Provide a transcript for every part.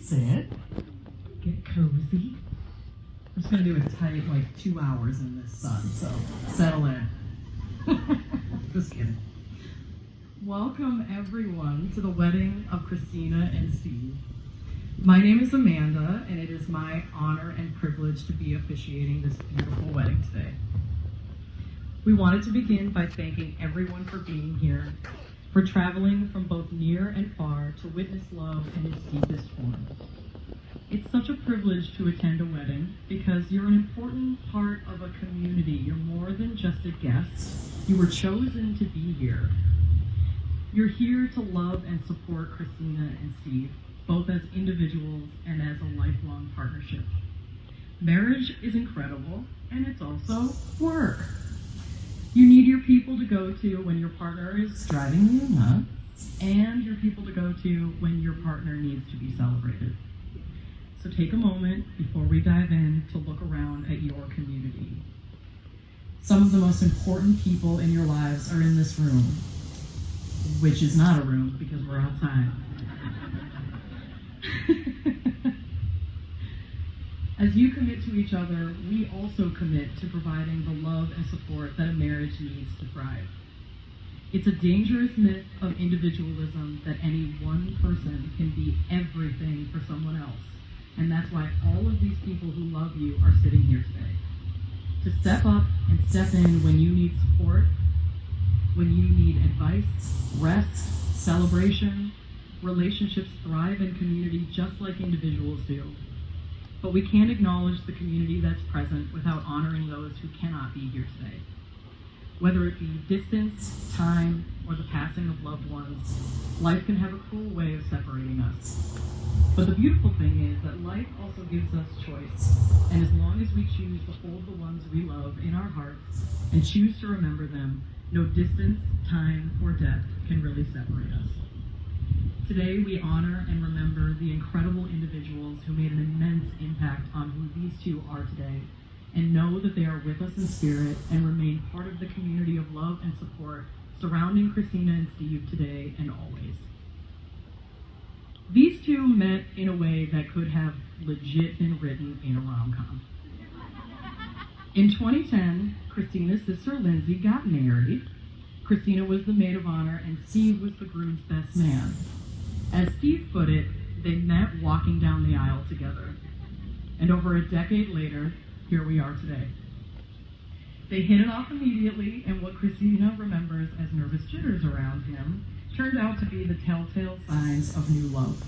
Sit. Get cozy. I'm just gonna do a tight, 2 hours in this sun, so settle in. Just kidding. Welcome, everyone, to the wedding of Christina and Steve. My name is Amanda, and it is my honor and privilege to be officiating this beautiful wedding today. We wanted to begin by thanking everyone for being here, for traveling from both near and far to witness love in its deepest form. It's such a privilege to attend a wedding because you're an important part of a community. You're more than just a guest. You were chosen to be here. You're here to love and support Christina and Steve, both as individuals and as a lifelong partnership. Marriage is incredible, and it's also work. You need your people to go to when your partner is driving you nuts, and your people to go to when your partner needs to be celebrated. So take a moment before we dive in to look around at your community. Some of the most important people in your lives are in this room, which is not a room because we're outside. As you commit to each other, we also commit to providing the love and support that a marriage needs to thrive. It's a dangerous myth of individualism that any one person can be everything for someone else. And that's why all of these people who love you are sitting here today. To step up and step in when you need support, when you need advice, rest, celebration. Relationships thrive in community just like individuals do. But we can't acknowledge the community that's present without honoring those who cannot be here today. Whether it be distance, time, or the passing of loved ones, life can have a cruel way of separating us. But the beautiful thing is that life also gives us choice, and as long as we choose to hold the ones we love in our hearts and choose to remember them, no distance, time, or death can really separate us. Today, we honor and remember the incredible individuals who made an immense impact on who these two are today, and know that they are with us in spirit and remain part of the community of love and support surrounding Christina and Steve today and always. These two met in a way that could have legit been written in a rom-com. In 2010, Christina's sister Lindsay got married. Christina was the maid of honor and Steve was the groom's best man. As Steve put it, they met walking down the aisle together. And over a decade later, here we are today. They hit it off immediately, and what Christina remembers as nervous jitters around him turned out to be the telltale signs of new love.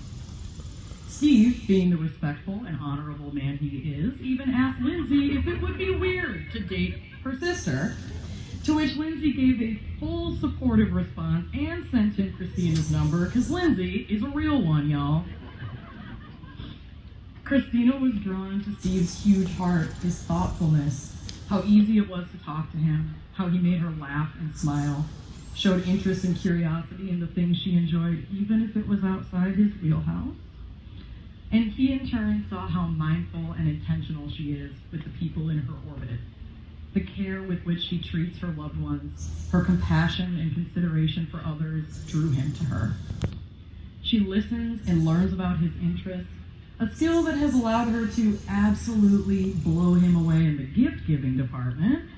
Steve, being the respectful and honorable man he is, even asked Lindsay if it would be weird to date her sister, to which Lindsay gave a full supportive response and sent him Christina's number, because Lindsay is a real one, y'all. Christina was drawn to Steve's huge heart, his thoughtfulness, how easy it was to talk to him, how he made her laugh and smile, showed interest and curiosity in the things she enjoyed, even if it was outside his wheelhouse. And he in turn saw how mindful and intentional she is with the people in her orbit. The care with which she treats her loved ones, her compassion and consideration for others drew him to her. She listens and learns about his interests, a skill that has allowed her to absolutely blow him away in the gift-giving department,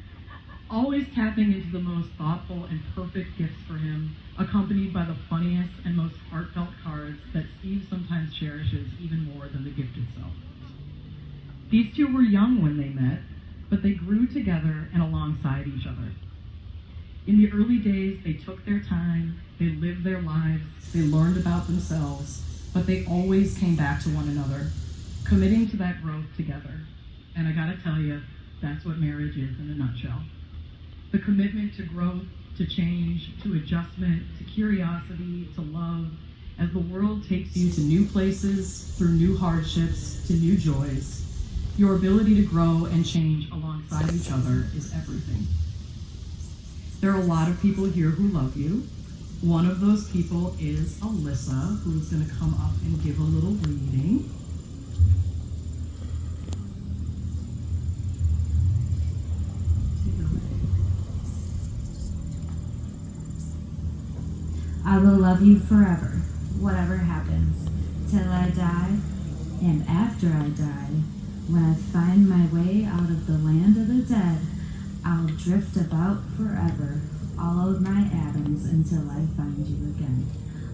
always tapping into the most thoughtful and perfect gifts for him, accompanied by the funniest and most heartfelt cards that Steve sometimes cherishes even more than the gift itself. These two were young when they met, but they grew together and alongside each other. In the early days, they took their time, they lived their lives, they learned about themselves, but they always came back to one another, committing to that growth together. And I gotta tell you, that's what marriage is in a nutshell. The commitment to growth, to change, to adjustment, to curiosity, to love, as the world takes you to new places, through new hardships, to new joys. Your ability to grow and change alongside each other is everything. There are a lot of people here who love you. One of those people is Alyssa, who's going to come up and give a little reading. I will love you forever, whatever happens, till I die And after I die, when I find my way out of the land of the dead, I'll drift about forever, all of my atoms, until I find you again.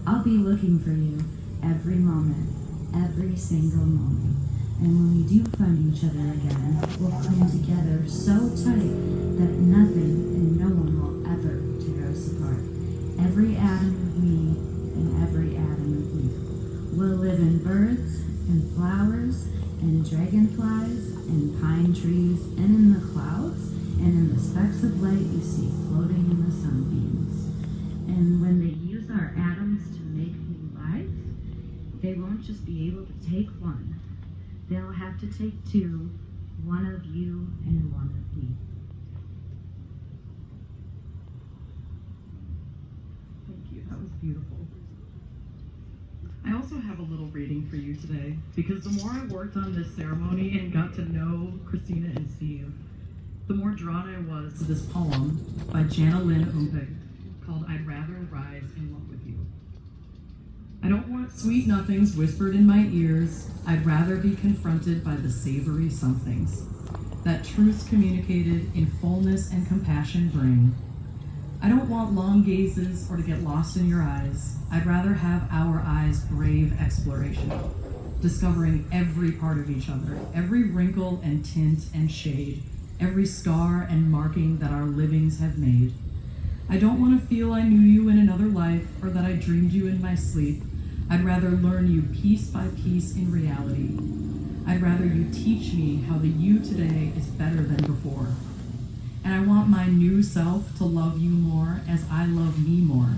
I'll be looking for you every moment, every single moment. And when we do find each other again, we'll come together so tight that nothing and no one will ever tear us apart. Every atom of me and every atom of you. We'll live in birds and flowers and dragonflies and pine trees and in the clouds and in the specks of light you see floating in the sunbeams. And when they use our atoms to make new lives, they won't just be able to take one. They'll have to take two, one of you and one of me. Thank you. That was beautiful. I also have a little reading for you today, because the more I worked on this ceremony and got to know Christina and Steve, the more drawn I was to this poem by Jana Lynn Umpeg called I'd Rather Rise in Love with You. I don't want sweet nothings whispered in my ears. I'd rather be confronted by the savory somethings that truths communicated in fullness and compassion bring. I don't want long gazes or to get lost in your eyes. I'd rather have our eyes brave exploration, discovering every part of each other, every wrinkle and tint and shade, every scar and marking that our livings have made. I don't want to feel I knew you in another life or that I dreamed you in my sleep. I'd rather learn you piece by piece in reality. I'd rather you teach me how the you today is better than before. And I want my new self to love you more as I love me more.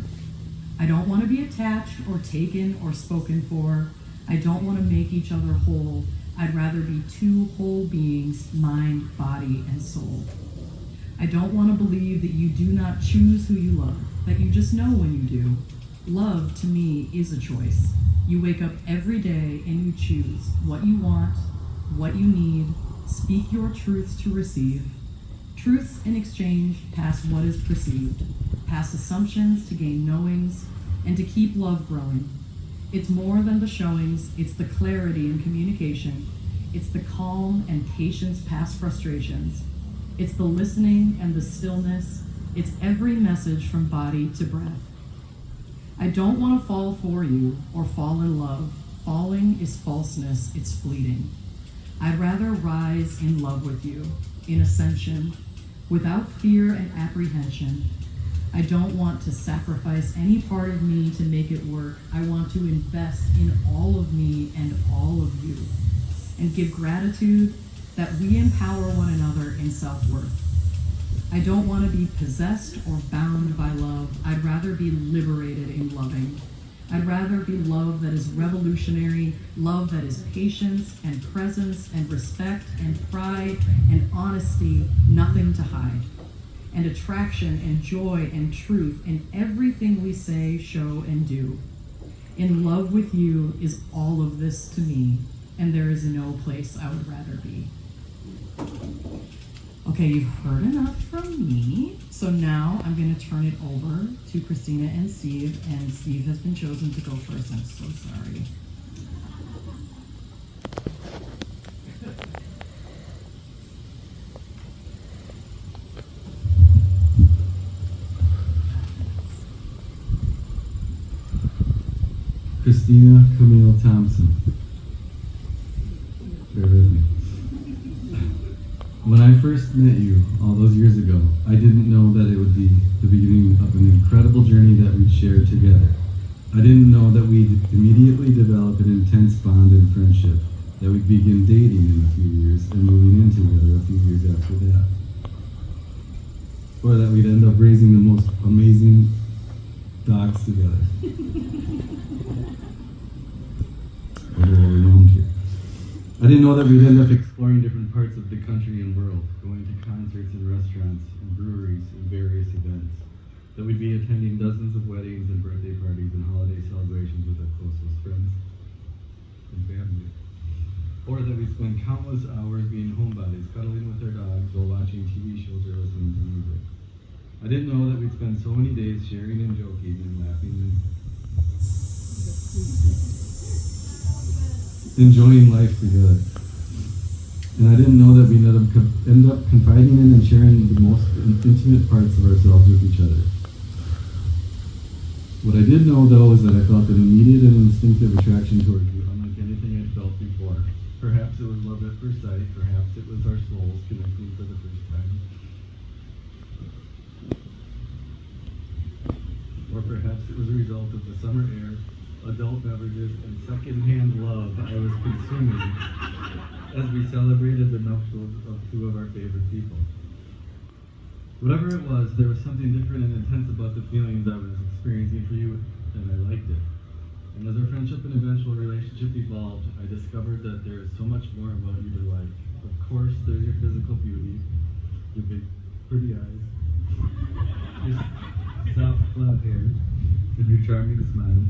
I don't want to be attached or taken or spoken for. I don't want to make each other whole. I'd rather be two whole beings, mind, body, and soul. I don't want to believe that you do not choose who you love, that you just know when you do. Love, to me, is a choice. You wake up every day and you choose what you want, what you need, speak your truths to receive. Truths in exchange past what is perceived, past assumptions to gain knowings, and to keep love growing. It's more than the showings, it's the clarity in communication. It's the calm and patience past frustrations. It's the listening and the stillness. It's every message from body to breath. I don't want to fall for you or fall in love. Falling is falseness, it's fleeting. I'd rather rise in love with you, in ascension, without fear and apprehension. I don't want to sacrifice any part of me to make it work. I want to invest in all of me and all of you, and give gratitude that we empower one another in self-worth. I don't want to be possessed or bound by love. I'd rather be liberated in loving. I'd rather be love that is revolutionary, love that is patience and presence and respect and pride and honesty, nothing to hide, and attraction and joy and truth in everything we say, show, and do. In love with you is all of this to me, and there is no place I would rather be. Okay, you've heard enough from me, so now I'm going to turn it over to Christina and Steve has been chosen to go first. I'm so sorry. Christina Camille Thompson. Bear with me. When I first met you all those years ago, I didn't know that it would be the beginning of an incredible journey that we'd share together. I didn't know that we'd immediately develop an intense bond and friendship, that we'd begin dating in a few years and moving in together a few years after that. Or that we'd end up raising the most amazing dogs together. A little overwhelmed here. I didn't know that we'd end up exploring different parts of the country and world, going to concerts and restaurants and breweries and various events, that we'd be attending dozens of weddings and birthday parties and holiday celebrations with our closest friends and family, or that we'd spend countless hours being homebodies, cuddling with our dogs while watching TV shows or listening to music. I didn't know that we'd spend so many days sharing and joking and laughing and enjoying life together. And I didn't know that we'd end up confiding in and sharing the most intimate parts of ourselves with each other. What I did know, though, is that I felt an immediate and instinctive attraction towards you, unlike anything I'd felt before. Perhaps it was love at first sight, perhaps it was our souls connecting for the first time. Or perhaps it was a result of the summer air, adult beverages, and secondhand love I was consuming as we celebrated the nuptials of two of our favorite people. Whatever it was, there was something different and intense about the feelings I was experiencing for you, and I liked it. And as our friendship and eventual relationship evolved, I discovered that there is so much more about you to like. Of course, there's your physical beauty, your big, pretty eyes, your soft, cloud hair, and your charming smile.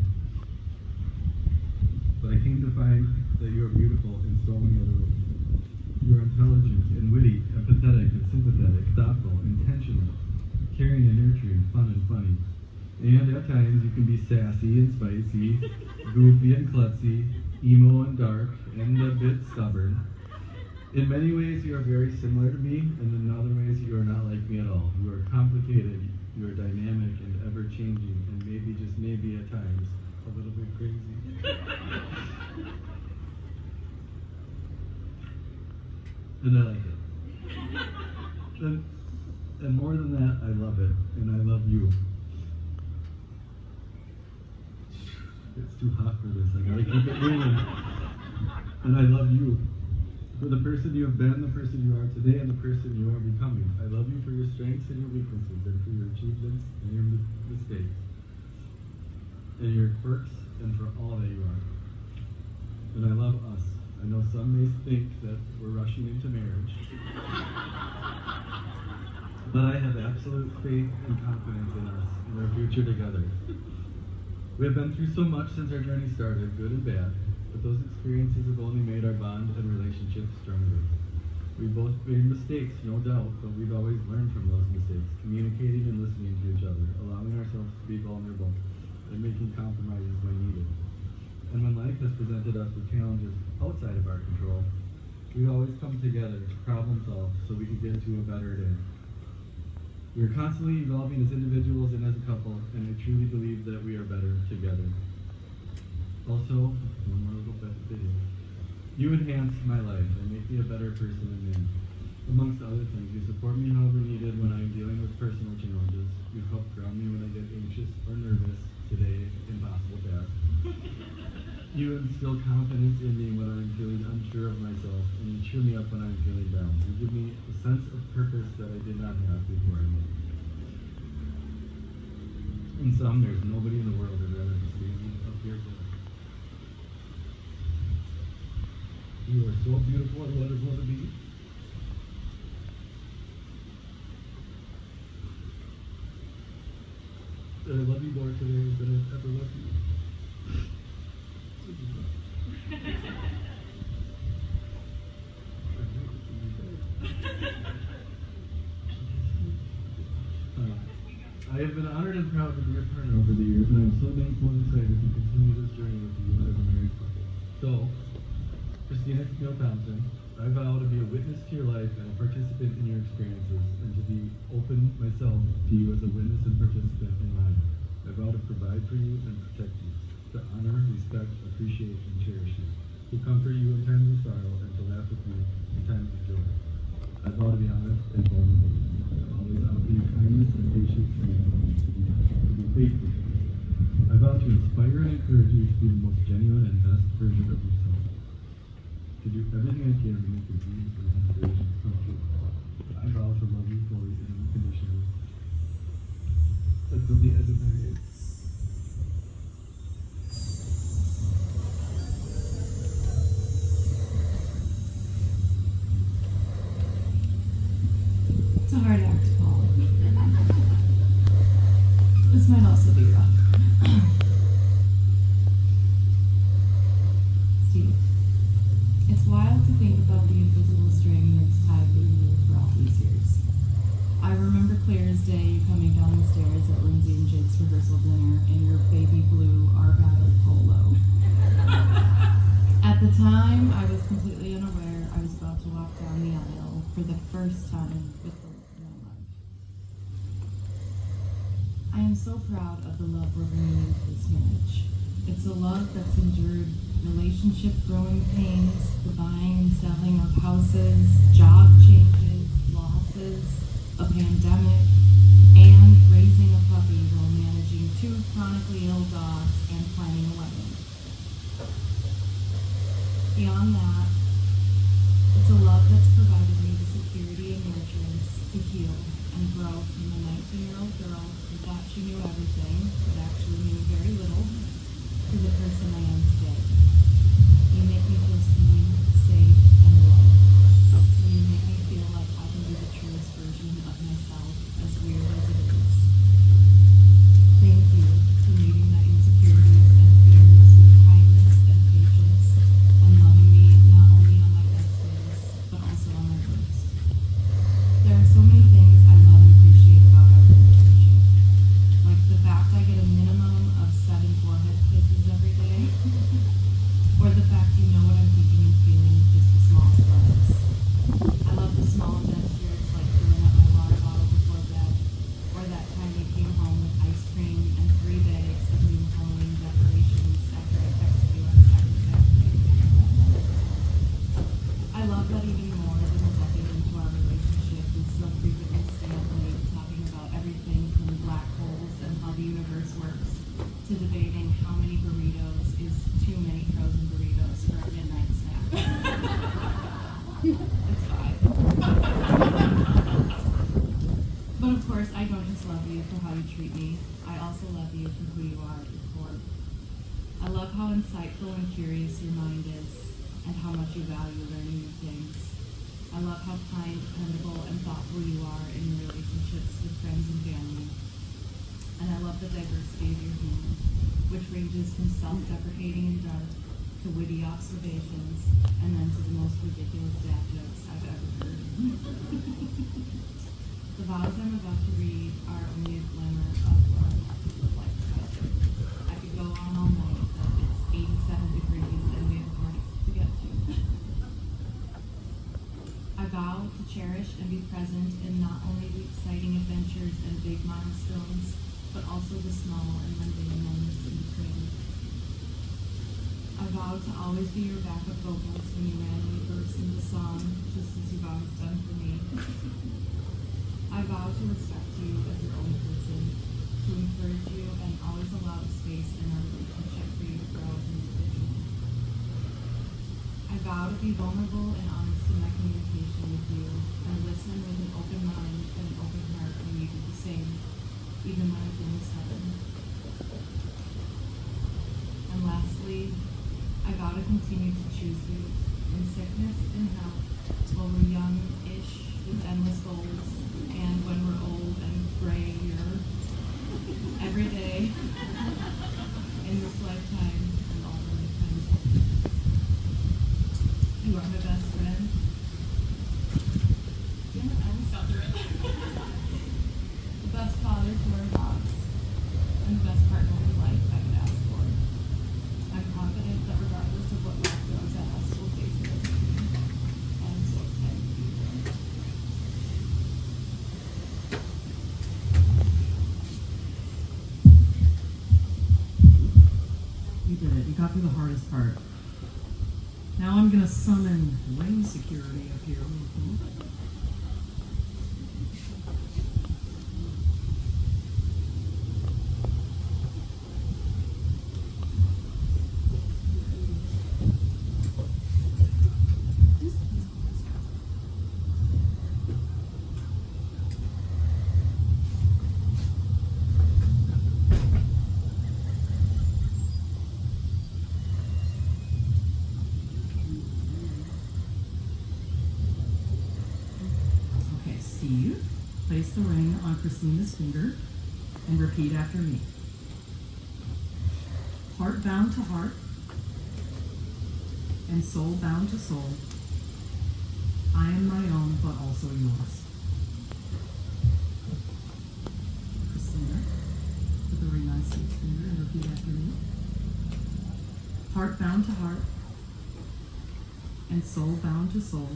But I came to find that you are beautiful in so many other ways. You are intelligent and witty, empathetic and sympathetic, thoughtful, intentional, caring and nurturing, fun and funny. And at times you can be sassy and spicy, goofy and klutzy, emo and dark, and a bit stubborn. In many ways you are very similar to me, and in other ways you are not like me at all. You are complicated, you are dynamic and ever-changing, and maybe, just maybe at times, a little bit crazy. And I like it. And more than that, I love it. And I love you. It's too hot for this. I gotta keep it moving. And I love you. For the person you have been, the person you are today, and the person you are becoming. I love you for your strengths and your weaknesses, and for your achievements and your mistakes, and your quirks, and for all that you are. And I love us. I know some may think that we're rushing into marriage, but I have absolute faith and confidence in us and our future together. We have been through so much since our journey started, good and bad, but those experiences have only made our bond and relationship stronger. We both made mistakes, no doubt, but we've always learned from those mistakes, communicating and listening to each other, allowing ourselves to be vulnerable, and making compromises when needed. And when life has presented us with challenges outside of our control, we always come together to problem solve so we can get to a better day. We are constantly evolving as individuals and as a couple, and I truly believe that we are better together. Also, one more little bit of video. You enhance my life and make me a better person and man. Amongst other things, you support me however needed when I am dealing with personal challenges. You help ground me when I get anxious or nervous. Today, impossible task. You instill confidence in me when I'm feeling unsure of myself, and you cheer me up when I'm feeling down. You give me a sense of purpose that I did not have before I met you. In sum, there's nobody in the world who'd rather just leave me up here for life. You are so beautiful and wonderful to be. And I love you more today than I've ever loved you. I have been honored and proud to be your partner over the years, and I'm so thankful and excited to continue this journey with you as a married couple. So, Christina Camille Thompson, I vow to be a witness to your life and a participant in your experiences, and to be open myself to you as a witness and participant in mine. I vow to provide for you and protect you, to honor, respect, appreciate, and cherish you, to comfort you in times of sorrow, and to laugh with you in times of joy. I vow to be honest and vulnerable, to always offer you kindness and patience, and to be faithful. I vow to inspire and encourage you to be the most genuine and best version of yourself, to do everything I can to make your dreams and aspirations come true. I vow to love you fully and unconditionally until the end of my days. It's a hard act to follow. This might also be rough. Steve, it's wild to think about the invisible string that's tied to you for all these years. I remember clear as day you coming down the stairs at Lindsay and Jake's rehearsal dinner in your baby blue Argyle polo. At the time, walk down the aisle for the first time with the one I love. I am so proud of the love we're bringing into this marriage. It's a love that's endured relationship growing pains, the buying and selling of houses, job changes, losses, a pandemic, and raising a puppy while managing 2 chronically ill dogs and planning a wedding. Beyond that, it's a love that's provided me the security and nurturance to heal and grow from the 19-year-old girl who thought she knew everything, but actually knew very little, to the person I am today. You make me feel seen, safe, and loved. You make me feel like I can be the truest version of myself, as weird as it is. Thank you for meeting my insecurities and fears with kindness and patience, and loving me not only on my best days, but also on my worst. There are so many things I love and appreciate about our relationship, like the fact I get a minimum of 7 forehead kisses every day, or the fact you know what I'm thinking and feeling with just the smallest glance. I love the small gestures like filling up my water bottle before bed, or that time you came home with ice cream and 3 bags of new Halloween decorations after I texted you on Saturday. I love that even more than a decade into our relationship, we still frequently stay up late talking about everything from black holes and how the universe works, to debating how many burritos is too many frozen burritos for a midnight snack. It's fine. But of course, I don't just love you for how you treat me. I also love you for who you are at your core. I love how insightful and curious your mind is, and how much you value learning new things. I love how kind, dependable, and thoughtful you are in your relationships with friends and family. And I love the diversity of your humor, which ranges from self-deprecating and dark to witty observations, and then to the most ridiculous dad jokes I've ever heard. The vows I'm about to read are only a glimmer of what a lifetime. I could go on all night, but it's 87 degrees and we have flights to get to. I vow to cherish and be present in not only the exciting adventures and big milestones, but also the small and mundane moments in between. I vow to always be your backup vocals when you randomly burst into song, just as you've always done for me. I vow to respect you as your own person, to encourage you and always allow space in our relationship for you to grow as an individual. I vow to be vulnerable and honest in my communication with you, and listen with an open mind and an open heart when you do the same, even when I've been stubborn. And lastly, I vow to continue to choose you in sickness and health, while we're young-ish with endless goals, and when we're old and grayer, every day, in this lifetime and all the lifetimes. You are my best friend. Yeah, I almost got through it. The best father to our dogs, and the best partner in life I could ask for. I'm confident that regardless of what life throws at us, we'll face it as a team. And I'm so excited to be here. You did it. You got through the hardest part. Now I'm going to summon lane security up here. Okay, Steve, place the ring on Christina's finger and repeat after me. Heart bound to heart and soul bound to soul. I am my own, but also yours. Christina, put the ring on Steve's finger and repeat after me. Heart bound to heart and soul bound to soul.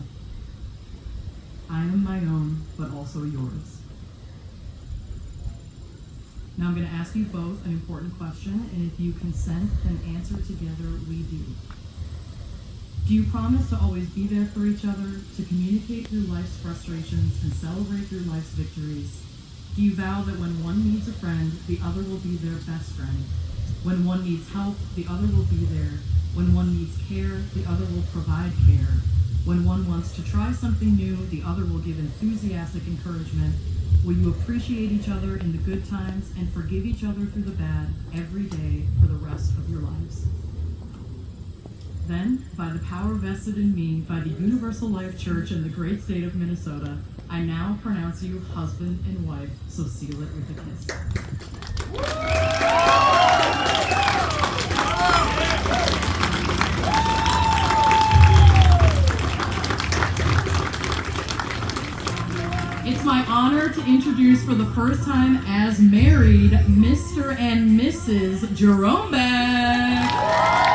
I am my own, but also yours. Now I'm going to ask you both an important question, and if you consent, then answer together, we do. Do you promise to always be there for each other, to communicate through life's frustrations and celebrate through life's victories? Do you vow that when one needs a friend, the other will be their best friend? When one needs help, the other will be there. When one needs care, the other will provide care. When one wants to try something new, the other will give enthusiastic encouragement. Will you appreciate each other in the good times and forgive each other through the bad every day for the rest of your lives? Then, by the power vested in me by the Universal Life Church in the great state of Minnesota, I now pronounce you husband and wife, so seal it with a kiss. It's my honor to introduce for the first time as married, Mr. and Mrs. Jerome Beck.